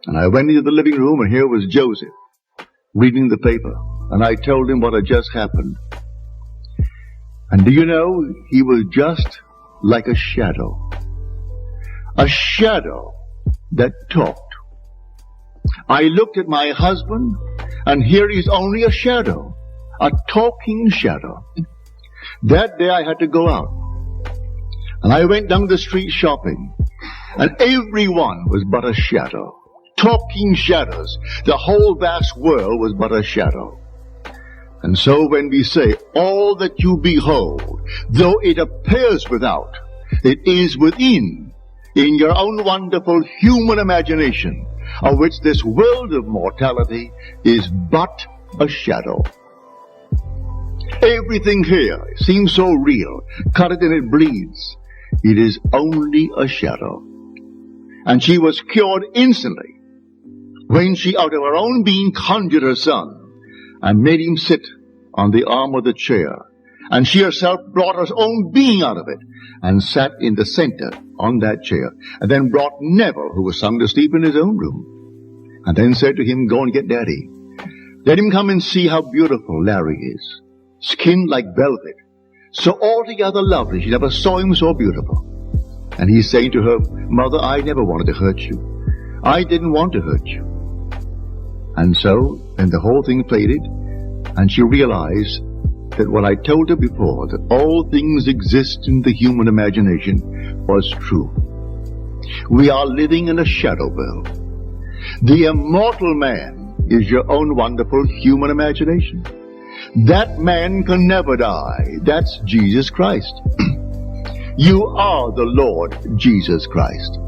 And I went into the living room, and here was Joseph reading the paper. And I told him what had just happened. And do you know, he was just like a shadow. A shadow that talked. I looked at my husband, and here he's only a shadow. A talking shadow. That day I had to go out. And I went down the street shopping. And everyone was but a shadow. Talking shadows. The whole vast world was but a shadow. And so when we say, all that you behold, though it appears without, it is within, in your own wonderful human imagination, of which this world of mortality is but a shadow. Everything here seems so real. Cut it and it bleeds. It is only a shadow. And she was cured instantly when she out of her own being conjured her son and made him sit on the arm of the chair. And she herself brought her own being out of it and sat in the center on that chair. And then brought Neville, who was sound asleep in his own room. And then said to him, go and get Daddy. Let him come and see how beautiful Larry is. Skin like velvet. So altogether lovely. She never saw him so beautiful. And he's saying to her, Mother, I never wanted to hurt you. I didn't want to hurt you. And so, then the whole thing faded, and she realized that what I told her before, that all things exist in the human imagination, was true. We are living in a shadow world. The immortal man is your own wonderful human imagination. That man can never die. That's Jesus Christ. You are the Lord Jesus Christ.